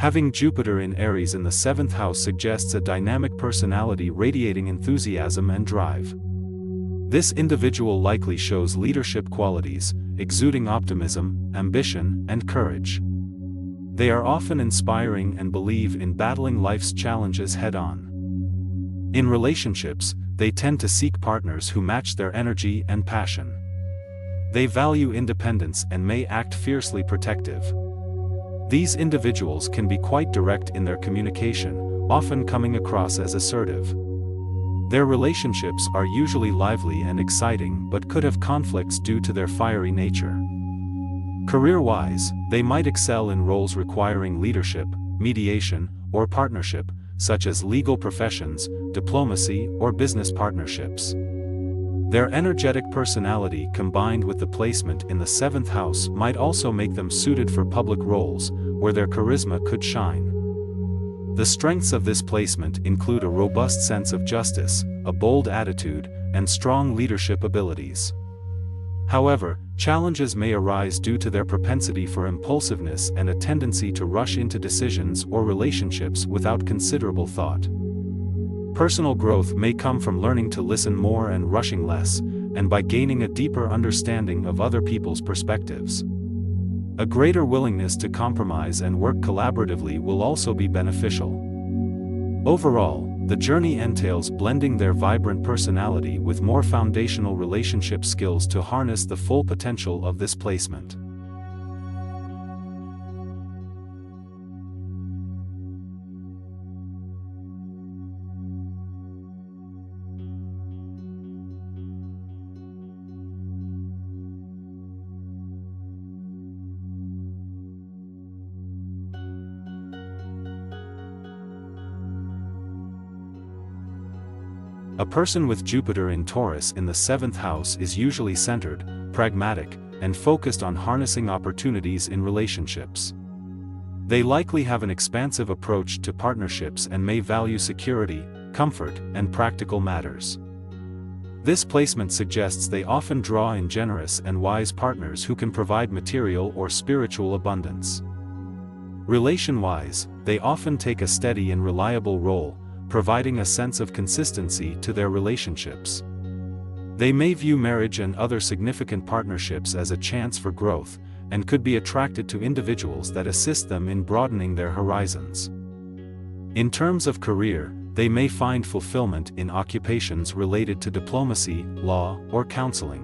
Having Jupiter in Aries in the 7th house suggests a dynamic personality radiating enthusiasm and drive. This individual likely shows leadership qualities, exuding optimism, ambition, and courage. They are often inspiring and believe in battling life's challenges head-on. In relationships, they tend to seek partners who match their energy and passion. They value independence and may act fiercely protective. These individuals can be quite direct in their communication, often coming across as assertive. Their relationships are usually lively and exciting but could have conflicts due to their fiery nature. Career-wise, they might excel in roles requiring leadership, mediation, or partnership, such as legal professions, diplomacy, or business partnerships. Their energetic personality combined with the placement in the 7th house might also make them suited for public roles, where their charisma could shine. The strengths of this placement include a robust sense of justice, a bold attitude, and strong leadership abilities. However, challenges may arise due to their propensity for impulsiveness and a tendency to rush into decisions or relationships without considerable thought. Personal growth may come from learning to listen more and rushing less, and by gaining a deeper understanding of other people's perspectives. A greater willingness to compromise and work collaboratively will also be beneficial. Overall, the journey entails blending their vibrant personality with more foundational relationship skills to harness the full potential of this placement. A person with Jupiter in Taurus in the 7th house is usually centered, pragmatic, and focused on harnessing opportunities in relationships. They likely have an expansive approach to partnerships and may value security, comfort, and practical matters. This placement suggests they often draw in generous and wise partners who can provide material or spiritual abundance. Relation-wise, they often take a steady and reliable role, providing a sense of consistency to their relationships. They may view marriage and other significant partnerships as a chance for growth, and could be attracted to individuals that assist them in broadening their horizons. In terms of career, they may find fulfillment in occupations related to diplomacy, law, or counseling.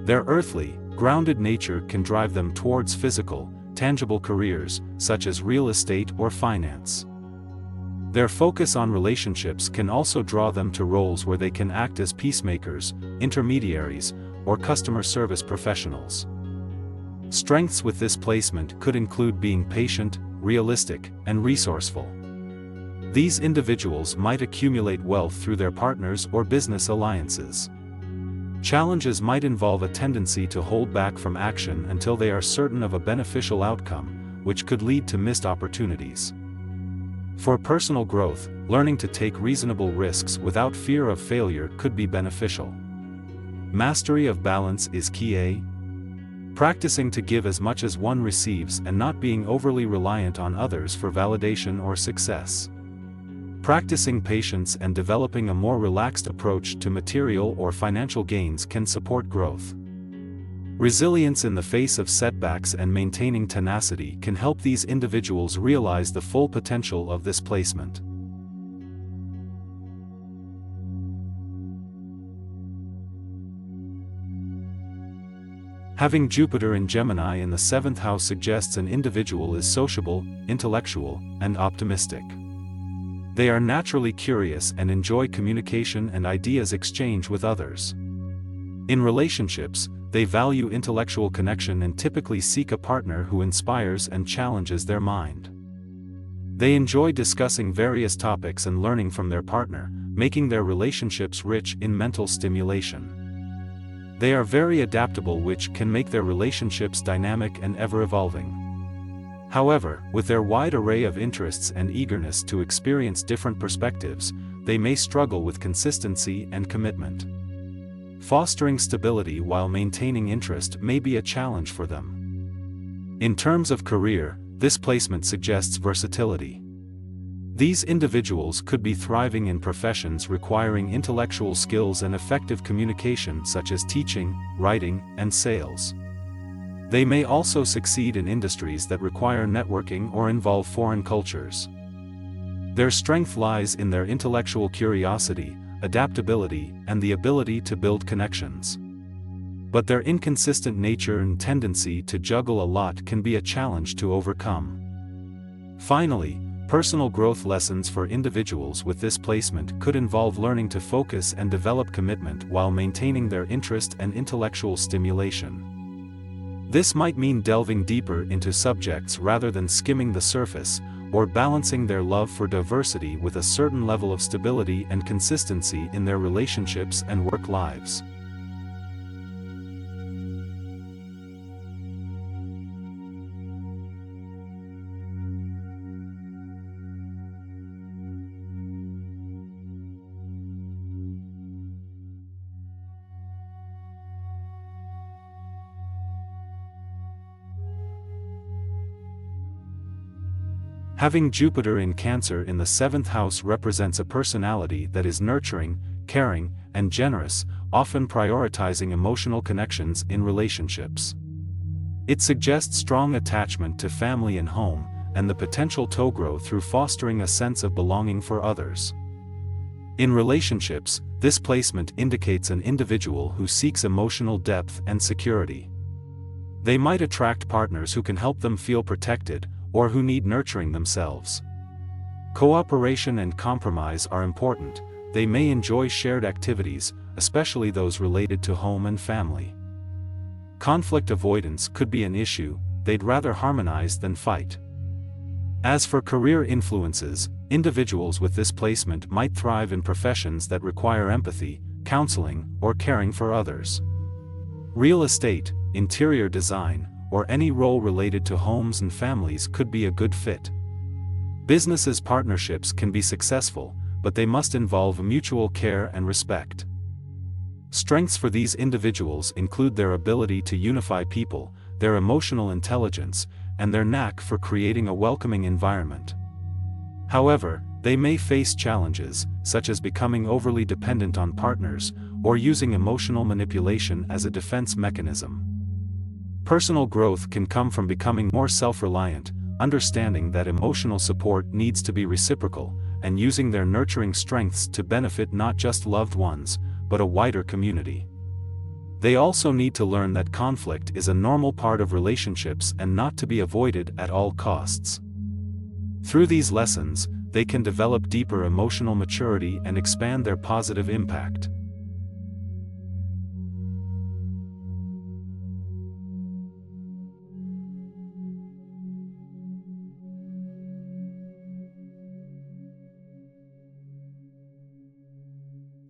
Their earthly, grounded nature can drive them towards physical, tangible careers, such as real estate or finance. Their focus on relationships can also draw them to roles where they can act as peacemakers, intermediaries, or customer service professionals. Strengths with this placement could include being patient, realistic, and resourceful. These individuals might accumulate wealth through their partners or business alliances. Challenges might involve a tendency to hold back from action until they are certain of a beneficial outcome, which could lead to missed opportunities. For personal growth, learning to take reasonable risks without fear of failure could be beneficial. Mastery of balance is key. Practicing to give as much as one receives and not being overly reliant on others for validation or success. Practicing patience and developing a more relaxed approach to material or financial gains can support growth. Resilience in the face of setbacks and maintaining tenacity can help these individuals realize the full potential of this placement. Having Jupiter in Gemini in the 7th house suggests an individual is sociable, intellectual, and optimistic. They are naturally curious and enjoy communication and ideas exchange with others. In relationships, they value intellectual connection and typically seek a partner who inspires and challenges their mind. They enjoy discussing various topics and learning from their partner, making their relationships rich in mental stimulation. They are very adaptable, which can make their relationships dynamic and ever-evolving. However, with their wide array of interests and eagerness to experience different perspectives, they may struggle with consistency and commitment. Fostering stability while maintaining interest may be a challenge for them. In terms of career, this placement suggests versatility. These individuals could be thriving in professions requiring intellectual skills and effective communication such as teaching, writing, and sales. They may also succeed in industries that require networking or involve foreign cultures. Their strength lies in their intellectual curiosity, adaptability, and the ability to build connections. But their inconsistent nature and tendency to juggle a lot can be a challenge to overcome. Finally, personal growth lessons for individuals with this placement could involve learning to focus and develop commitment while maintaining their interest and intellectual stimulation. This might mean delving deeper into subjects rather than skimming the surface, or balancing their love for diversity with a certain level of stability and consistency in their relationships and work lives. Having Jupiter in Cancer in the 7th house represents a personality that is nurturing, caring, and generous, often prioritizing emotional connections in relationships. It suggests strong attachment to family and home, and the potential to grow through fostering a sense of belonging for others. In relationships, this placement indicates an individual who seeks emotional depth and security. They might attract partners who can help them feel protected, or who need nurturing themselves. Cooperation and compromise are important. They may enjoy shared activities, especially those related to home and family. Conflict avoidance could be an issue. They'd rather harmonize than fight. As for career influences, individuals with this placement might thrive in professions that require empathy, counseling, or caring for others. Real estate, interior design, or any role related to homes and families could be a good fit. Businesses partnerships can be successful, but they must involve mutual care and respect. Strengths for these individuals include their ability to unify people, their emotional intelligence, and their knack for creating a welcoming environment. However, they may face challenges, such as becoming overly dependent on partners, or using emotional manipulation as a defense mechanism. Personal growth can come from becoming more self-reliant, understanding that emotional support needs to be reciprocal, and using their nurturing strengths to benefit not just loved ones, but a wider community. They also need to learn that conflict is a normal part of relationships and not to be avoided at all costs. Through these lessons, they can develop deeper emotional maturity and expand their positive impact.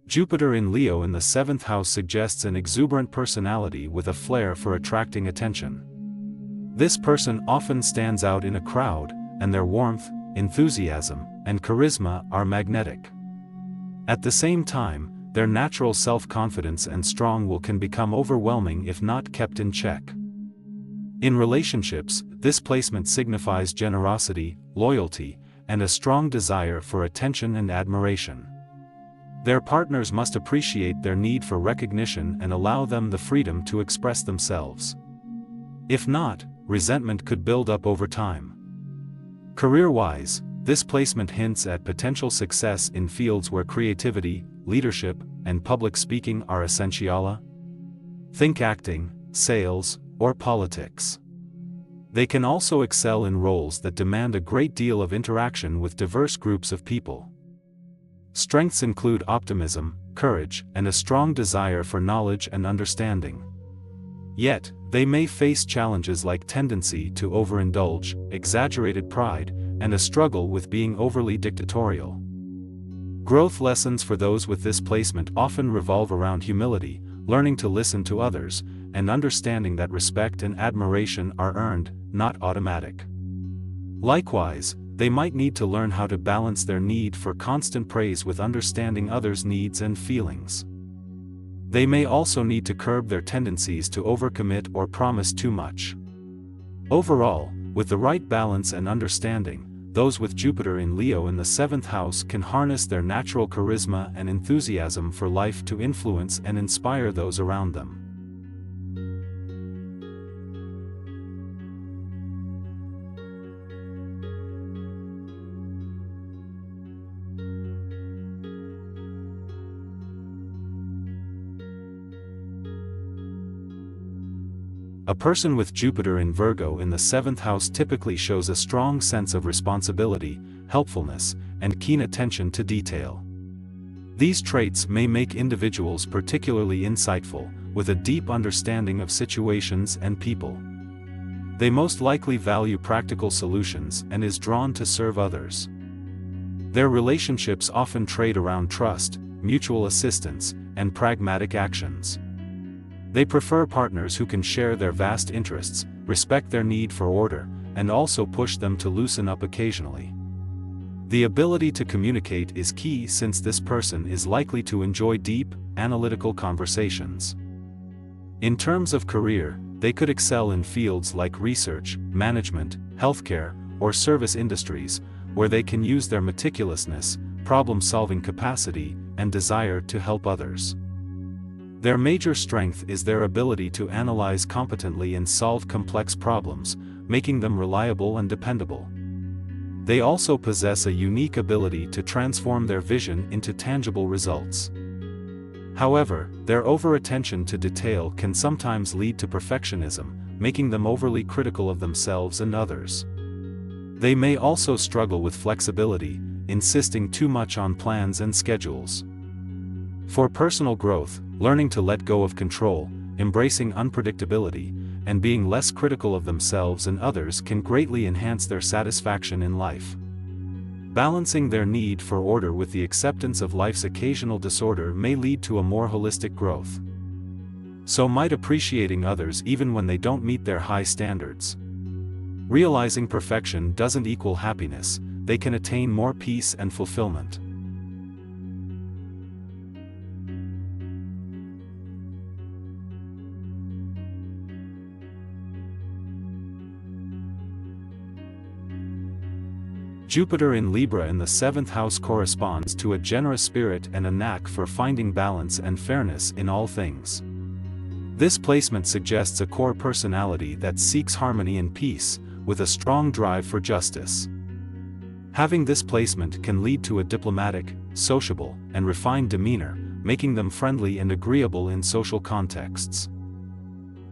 Jupiter in Leo in the 7th house suggests an exuberant personality with a flair for attracting attention. This person often stands out in a crowd, and their warmth, enthusiasm, and charisma are magnetic. At the same time, their natural self-confidence and strong will can become overwhelming if not kept in check. In relationships, this placement signifies generosity, loyalty, and a strong desire for attention and admiration. Their partners must appreciate their need for recognition and allow them the freedom to express themselves. If not, resentment could build up over time. Career-wise, this placement hints at potential success in fields where creativity, leadership, and public speaking are essential. Think acting, sales, or politics. They can also excel in roles that demand a great deal of interaction with diverse groups of people. Strengths include optimism, courage, and a strong desire for knowledge and understanding. Yet, they may face challenges like tendency to overindulge, exaggerated pride, and a struggle with being overly dictatorial. Growth lessons for those with this placement often revolve around humility, learning to listen to others, and understanding that respect and admiration are earned, not automatic. Likewise, they might need to learn how to balance their need for constant praise with understanding others' needs and feelings. They may also need to curb their tendencies to overcommit or promise too much. Overall, With the right balance and understanding, those with Jupiter in Leo in the 7th house can harness their natural charisma and enthusiasm for life to influence and inspire those around them. A person with Jupiter in Virgo in the 7th house typically shows a strong sense of responsibility, helpfulness, and keen attention to detail. These traits may make individuals particularly insightful, with a deep understanding of situations and people. They most likely value practical solutions and is drawn to serve others. Their relationships often trade around trust, mutual assistance, and pragmatic actions. They prefer partners who can share their vast interests, respect their need for order, and also push them to loosen up occasionally. The ability to communicate is key since this person is likely to enjoy deep, analytical conversations. In terms of career, they could excel in fields like research, management, healthcare, or service industries, where they can use their meticulousness, problem-solving capacity, and desire to help others. Their major strength is their ability to analyze competently and solve complex problems, making them reliable and dependable. They also possess a unique ability to transform their vision into tangible results. However, their over-attention to detail can sometimes lead to perfectionism, making them overly critical of themselves and others. They may also struggle with flexibility, insisting too much on plans and schedules. For personal growth, learning to let go of control, embracing unpredictability, and being less critical of themselves and others can greatly enhance their satisfaction in life. Balancing their need for order with the acceptance of life's occasional disorder may lead to a more holistic growth. So might appreciating others even when they don't meet their high standards. Realizing perfection doesn't equal happiness, they can attain more peace and fulfillment. Jupiter in Libra in the 7th house corresponds to a generous spirit and a knack for finding balance and fairness in all things. This placement suggests a core personality that seeks harmony and peace, with a strong drive for justice. Having this placement can lead to a diplomatic, sociable, and refined demeanor, making them friendly and agreeable in social contexts.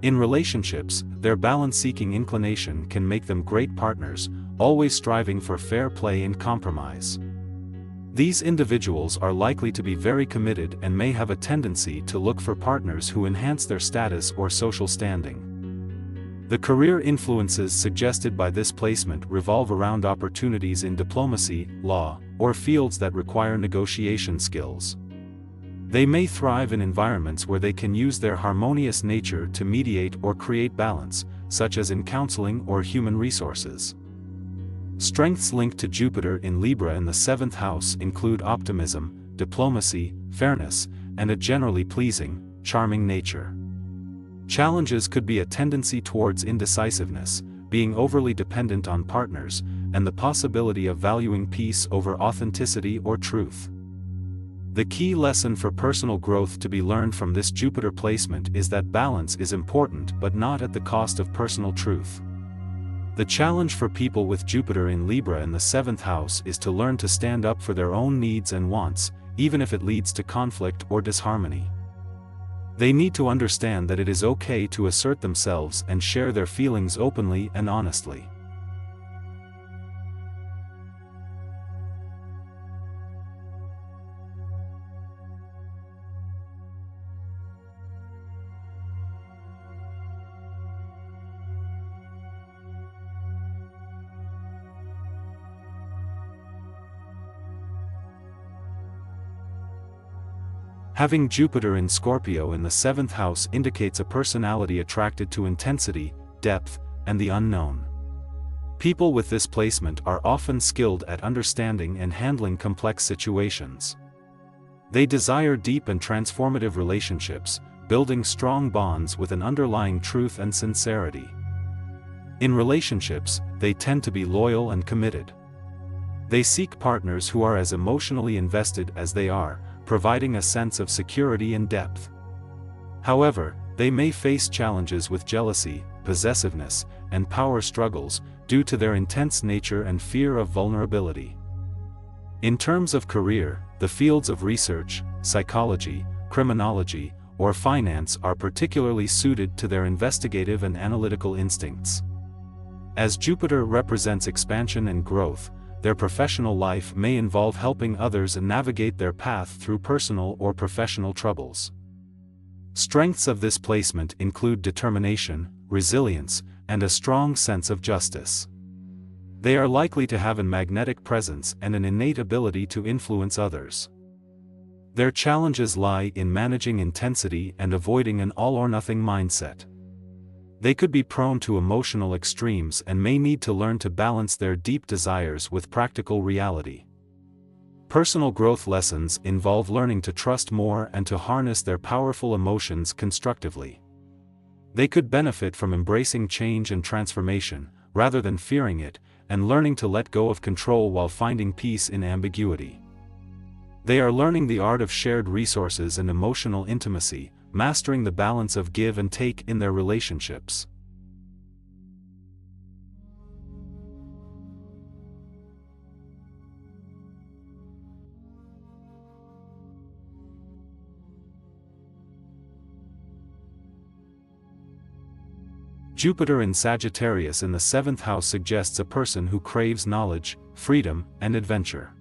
In relationships, their balance-seeking inclination can make them great partners, always striving for fair play and compromise. These individuals are likely to be very committed and may have a tendency to look for partners who enhance their status or social standing. The career influences suggested by this placement revolve around opportunities in diplomacy, law, or fields that require negotiation skills. They may thrive in environments where they can use their harmonious nature to mediate or create balance, such as in counseling or human resources. Strengths linked to Jupiter in Libra in the 7th house include optimism, diplomacy, fairness, and a generally pleasing, charming nature. Challenges could be a tendency towards indecisiveness, being overly dependent on partners, and the possibility of valuing peace over authenticity or truth. The key lesson for personal growth to be learned from this Jupiter placement is that balance is important but not at the cost of personal truth. The challenge for people with Jupiter in Libra in the 7th house is to learn to stand up for their own needs and wants, even if it leads to conflict or disharmony. They need to understand that it is okay to assert themselves and share their feelings openly and honestly. Having Jupiter in Scorpio in the 7th house indicates a personality attracted to intensity, depth, and the unknown. People with this placement are often skilled at understanding and handling complex situations. They desire deep and transformative relationships, building strong bonds with an underlying truth and sincerity. In relationships, they tend to be loyal and committed. They seek partners who are as emotionally invested as they are, providing a sense of security and depth. However, they may face challenges with jealousy, possessiveness, and power struggles, due to their intense nature and fear of vulnerability. In terms of career, the fields of research, psychology, criminology, or finance are particularly suited to their investigative and analytical instincts. As Jupiter represents expansion and growth, their professional life may involve helping others navigate their path through personal or professional troubles. Strengths of this placement include determination, resilience, and a strong sense of justice. They are likely to have a magnetic presence and an innate ability to influence others. Their challenges lie in managing intensity and avoiding an all-or-nothing mindset. They could be prone to emotional extremes and may need to learn to balance their deep desires with practical reality. Personal growth lessons involve learning to trust more and to harness their powerful emotions constructively. They could benefit from embracing change and transformation, rather than fearing it, and learning to let go of control while finding peace in ambiguity. They are learning the art of shared resources and emotional intimacy, mastering the balance of give and take in their relationships. Jupiter in Sagittarius in the 7th house suggests a person who craves knowledge, freedom, and adventure.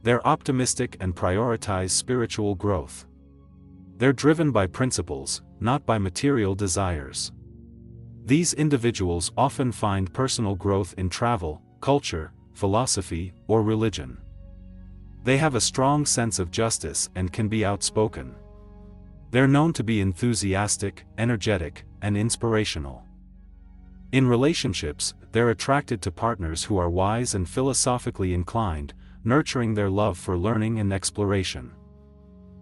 They're optimistic and prioritize spiritual growth. They're driven by principles, not by material desires. These individuals often find personal growth in travel, culture, philosophy, or religion. They have a strong sense of justice and can be outspoken. They're known to be enthusiastic, energetic, and inspirational. In relationships, they're attracted to partners who are wise and philosophically inclined, nurturing their love for learning and exploration.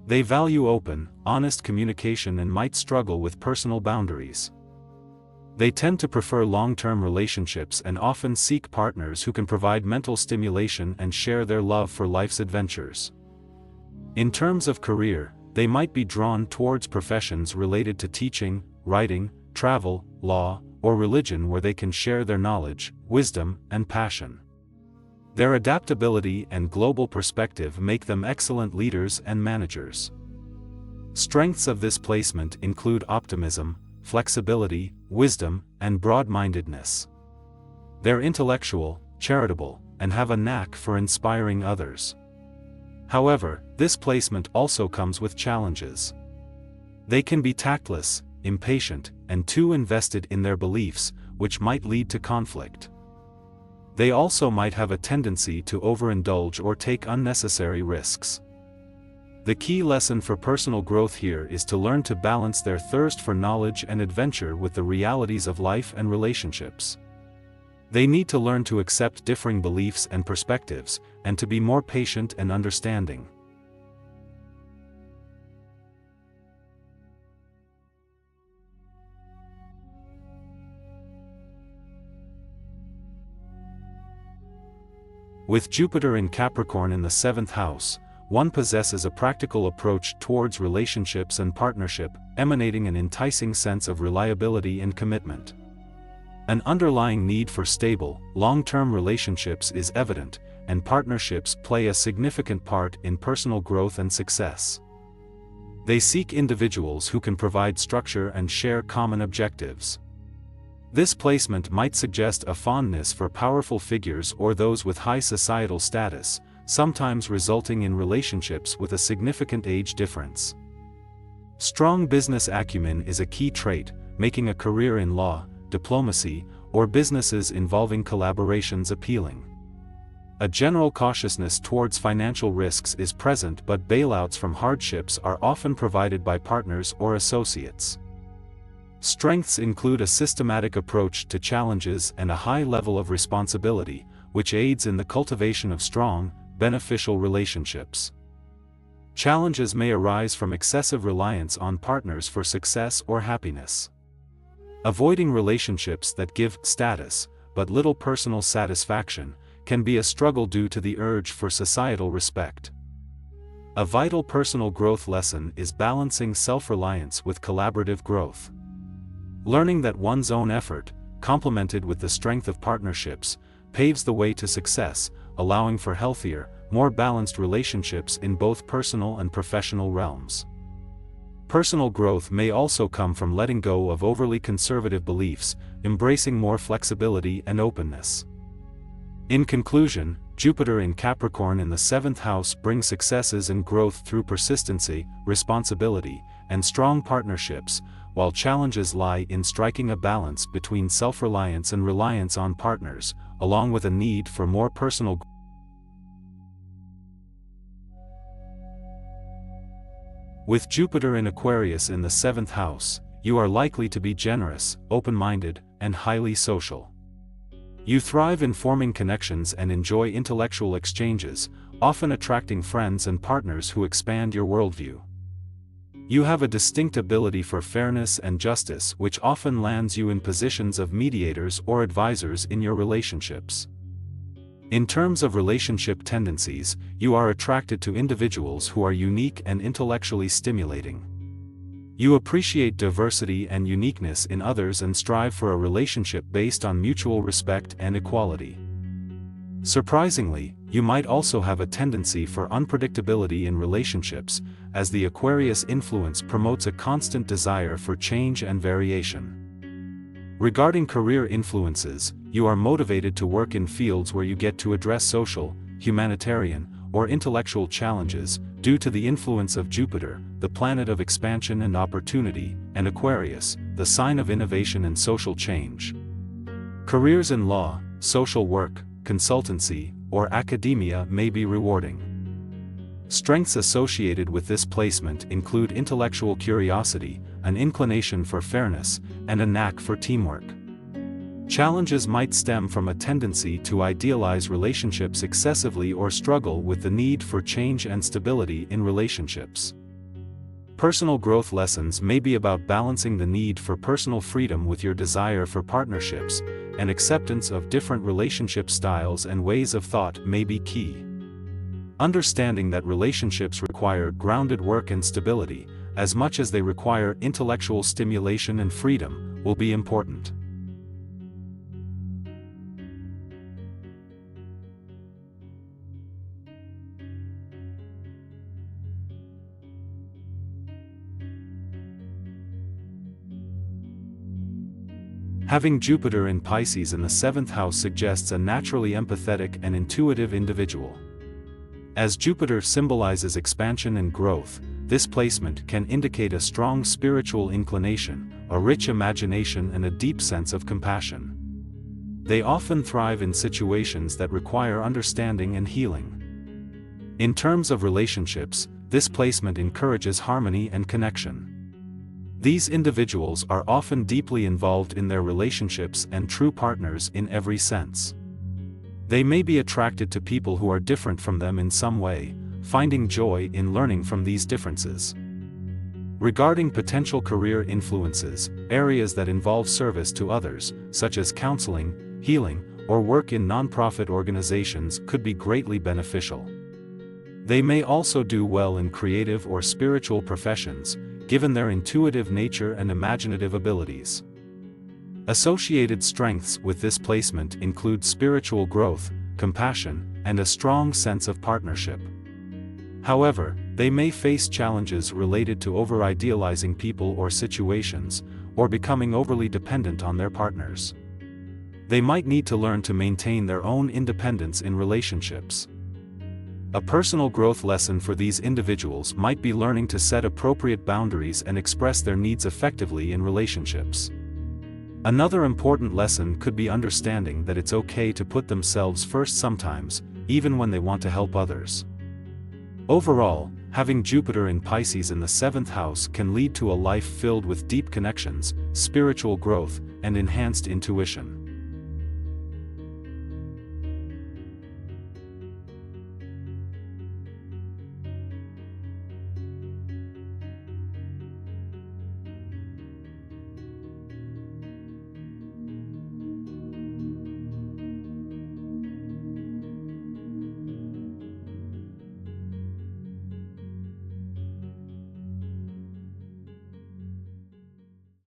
They value open, honest communication and might struggle with personal boundaries. They tend to prefer long-term relationships and often seek partners who can provide mental stimulation and share their love for life's adventures. In terms of career, they might be drawn towards professions related to teaching, writing, travel, law, or religion where they can share their knowledge, wisdom, and passion. Their adaptability and global perspective make them excellent leaders and managers. Strengths of this placement include optimism, flexibility, wisdom, and broad-mindedness. They're intellectual, charitable, and have a knack for inspiring others. However, this placement also comes with challenges. They can be tactless, impatient, and too invested in their beliefs, which might lead to conflict. They also might have a tendency to overindulge or take unnecessary risks. The key lesson for personal growth here is to learn to balance their thirst for knowledge and adventure with the realities of life and relationships. They need to learn to accept differing beliefs and perspectives, and to be more patient and understanding. With Jupiter in Capricorn in the 7th house, one possesses a practical approach towards relationships and partnership, emanating an enticing sense of reliability and commitment. An underlying need for stable, long-term relationships is evident, and partnerships play a significant part in personal growth and success. They seek individuals who can provide structure and share common objectives. This placement might suggest a fondness for powerful figures or those with high societal status, sometimes resulting in relationships with a significant age difference. Strong business acumen is a key trait, making a career in law, diplomacy, or businesses involving collaborations appealing. A general cautiousness towards financial risks is present, but bailouts from hardships are often provided by partners or associates. Strengths include a systematic approach to challenges and a high level of responsibility, which aids in the cultivation of strong, beneficial relationships. Challenges may arise from excessive reliance on partners for success or happiness. Avoiding relationships that give status, but little personal satisfaction, can be a struggle due to the urge for societal respect. A vital personal growth lesson is balancing self-reliance with collaborative growth. Learning that one's own effort, complemented with the strength of partnerships, paves the way to success, allowing for healthier, more balanced relationships in both personal and professional realms. Personal growth may also come from letting go of overly conservative beliefs, embracing more flexibility and openness. In conclusion, Jupiter in Capricorn in the 7th house brings successes and growth through persistency, responsibility, and strong partnerships, while challenges lie in striking a balance between self-reliance and reliance on partners, along with a need for more personal growth. With Jupiter in Aquarius in the 7th house, you are likely to be generous, open-minded, and highly social. You thrive in forming connections and enjoy intellectual exchanges, often attracting friends and partners who expand your worldview. You have a distinct ability for fairness and justice, which often lands you in positions of mediators or advisors in your relationships. In terms of relationship tendencies, you are attracted to individuals who are unique and intellectually stimulating. You appreciate diversity and uniqueness in others and strive for a relationship based on mutual respect and equality. Surprisingly, you might also have a tendency for unpredictability in relationships, as the Aquarius influence promotes a constant desire for change and variation. Regarding career influences, you are motivated to work in fields where you get to address social, humanitarian, or intellectual challenges, due to the influence of Jupiter, the planet of expansion and opportunity, and Aquarius, the sign of innovation and social change. Careers in law, social work, consultancy, or academia may be rewarding. Strengths associated with this placement include intellectual curiosity, an inclination for fairness, and a knack for teamwork. Challenges might stem from a tendency to idealize relationships excessively or struggle with the need for change and stability in relationships. Personal growth lessons may be about balancing the need for personal freedom with your desire for partnerships, and acceptance of different relationship styles and ways of thought may be key. Understanding that relationships require grounded work and stability, as much as they require intellectual stimulation and freedom, will be important. Having Jupiter in Pisces in the 7th house suggests a naturally empathetic and intuitive individual. As Jupiter symbolizes expansion and growth, this placement can indicate a strong spiritual inclination, a rich imagination, and a deep sense of compassion. They often thrive in situations that require understanding and healing. In terms of relationships, this placement encourages harmony and connection. These individuals are often deeply involved in their relationships and true partners in every sense. They may be attracted to people who are different from them in some way, finding joy in learning from these differences. Regarding potential career influences, areas that involve service to others, such as counseling, healing, or work in nonprofit organizations, could be greatly beneficial. They may also do well in creative or spiritual professions, given their intuitive nature and imaginative abilities. Associated strengths with this placement include spiritual growth, compassion, and a strong sense of partnership. However, they may face challenges related to over-idealizing people or situations, or becoming overly dependent on their partners. They might need to learn to maintain their own independence in relationships. A personal growth lesson for these individuals might be learning to set appropriate boundaries and express their needs effectively in relationships. Another important lesson could be understanding that it's okay to put themselves first sometimes, even when they want to help others. Overall, having Jupiter in Pisces in the 7th house can lead to a life filled with deep connections, spiritual growth, and enhanced intuition.